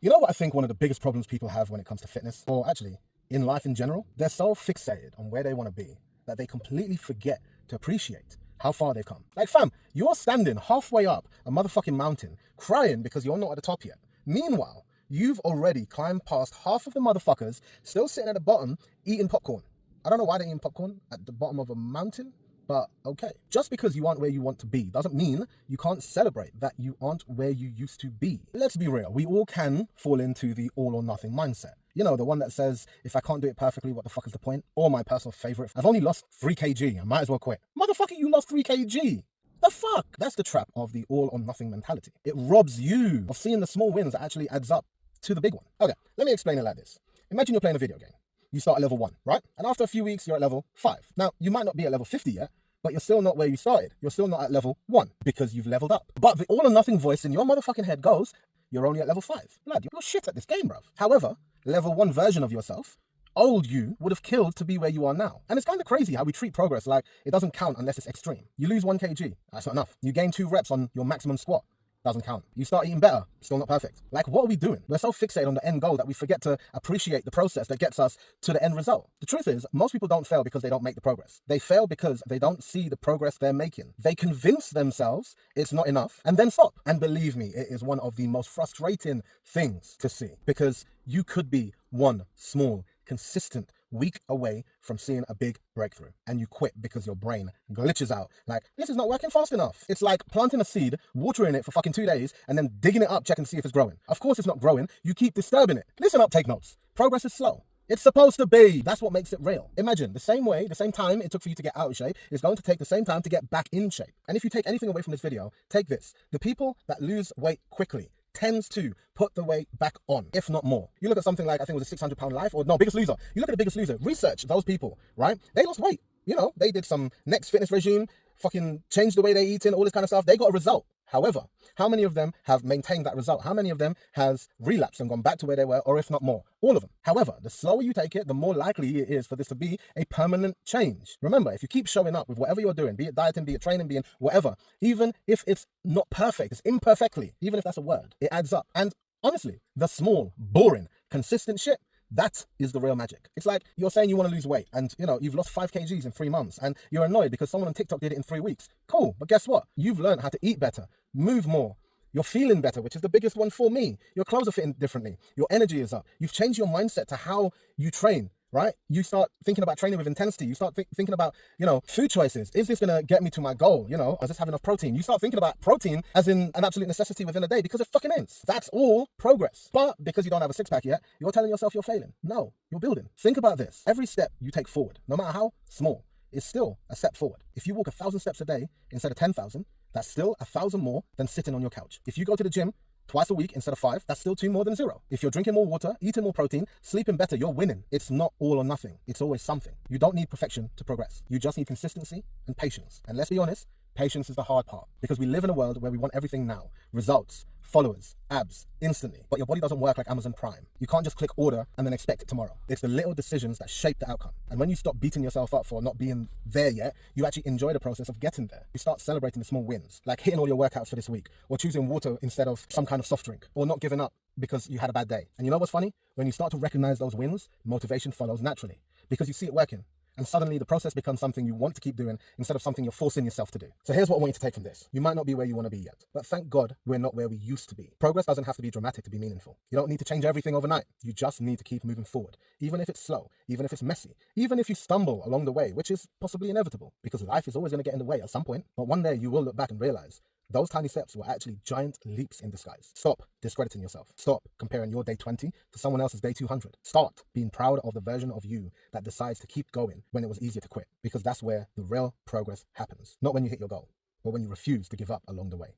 You know what I think one of the biggest problems people have when it comes to fitness, or actually in life in general? They're so fixated on where they want to be that they completely forget to appreciate how far they've come. Like, fam, you're standing halfway up a motherfucking mountain crying because you're not at the top yet. Meanwhile, you've already climbed past half of the motherfuckers still sitting at the bottom eating popcorn. I don't know why they're eating popcorn at the bottom of a mountain, but okay. Just because you aren't where you want to be doesn't mean you can't celebrate that you aren't where you used to be. Let's be real, we all can fall into the all or nothing mindset. You know, the one that says, if I can't do it perfectly, what the fuck is the point? Or my personal favorite, I've only lost 3 kg, I might as well quit. Motherfucker, you lost 3 kg. The fuck? That's the trap of the all or nothing mentality. It robs you of seeing the small wins that actually adds up to the big one. Okay, let me explain it like this. Imagine you're playing a video game. You start at level 1, right? And after a few weeks, you're at level 5. Now, you might not be at level 50 yet, but you're still not where you started. You're still not at level 1 because you've leveled up. But the all or nothing voice in your motherfucking head goes, you're only at level 5. Blood, you're shit at this game, bruv. However, level 1 version of yourself, old you, would have killed to be where you are now. And it's kind of crazy how we treat progress like it doesn't count unless it's extreme. You lose 1 kg, that's not enough. You gain 2 reps on your maximum squat, doesn't count. You start eating better, still not perfect. Like, what are we doing? We're so fixated on the end goal that we forget to appreciate the process that gets us to the end result. The truth is, most people don't fail because they don't make the progress. They fail because they don't see the progress they're making. They convince themselves it's not enough and then stop. And believe me, it is one of the most frustrating things to see, because you could be one small, consistent week away from seeing a big breakthrough, and you quit because your brain glitches out like, this is not working fast enough. It's like planting a seed, watering it for fucking 2 days, and then digging it up, checking to see if it's growing. Of course it's not growing. You keep disturbing it. Listen up, take notes. Progress is slow. It's supposed to be. That's what makes it real. Imagine the same time it took for you to get out of shape is going to take the same time to get back in shape. And if you take anything away from this video, take this. The people that lose weight quickly tends to put the weight back on, if not more. You look at something like, I think it was a 600-pound life, or no, Biggest Loser. You look at the Biggest Loser, research those people, right? They lost weight. You know, they did some next fitness regime, fucking changed the way they eat and all this kind of stuff. They got a result. However, how many of them have maintained that result? How many of them has relapsed and gone back to where they were, or if not more? All of them. However, the slower you take it, the more likely it is for this to be a permanent change. Remember, if you keep showing up with whatever you're doing, be it dieting, be it training, be it whatever, even if it's not perfect, it's imperfectly, even if that's a word, it adds up. And honestly, the small, boring, consistent shit, that is the real magic. It's like you're saying you want to lose weight and, you know, you've lost 5 kgs in 3 months and you're annoyed because someone on TikTok did it in 3 weeks. Cool. But guess what? You've learned how to eat better, move more. You're feeling better, which is the biggest one for me. Your clothes are fitting differently. Your energy is up. You've changed your mindset to how you train, right? You start thinking about training with intensity. You start thinking about, you know, food choices. Is this going to get me to my goal? You know, does this have enough protein? You start thinking about protein as in an absolute necessity within a day because it fucking is. That's all progress. But because you don't have a six-pack yet, you're telling yourself you're failing. No, you're building. Think about this. Every step you take forward, no matter how small, is still a step forward. If you walk 1,000 steps a day instead of 10,000, that's still 1,000 more than sitting on your couch. If you go to the gym twice a week instead of 5, that's still 2 more than 0. If you're drinking more water, eating more protein, sleeping better, you're winning. It's not all or nothing. It's always something. You don't need perfection to progress. You just need consistency and patience. And let's be honest, patience is the hard part, because we live in a world where we want everything now. Results, followers, abs, instantly. But your body doesn't work like Amazon Prime. You can't just click order and then expect it tomorrow. It's the little decisions that shape the outcome. And when you stop beating yourself up for not being there yet, you actually enjoy the process of getting there. You start celebrating the small wins, like hitting all your workouts for this week, or choosing water instead of some kind of soft drink, or not giving up because you had a bad day. And you know what's funny? When you start to recognize those wins, motivation follows naturally, because you see it working. And suddenly the process becomes something you want to keep doing instead of something you're forcing yourself to do. So here's what I want you to take from this. You might not be where you want to be yet, but thank God we're not where we used to be. Progress doesn't have to be dramatic to be meaningful. You don't need to change everything overnight. You just need to keep moving forward, even if it's slow, even if it's messy, even if you stumble along the way, which is possibly inevitable, because life is always going to get in the way at some point. But one day you will look back and realize those tiny steps were actually giant leaps in disguise. Stop discrediting yourself. Stop comparing your day 20 to someone else's day 200. Start being proud of the version of you that decides to keep going when it was easier to quit, because that's where the real progress happens. Not when you hit your goal, but when you refuse to give up along the way.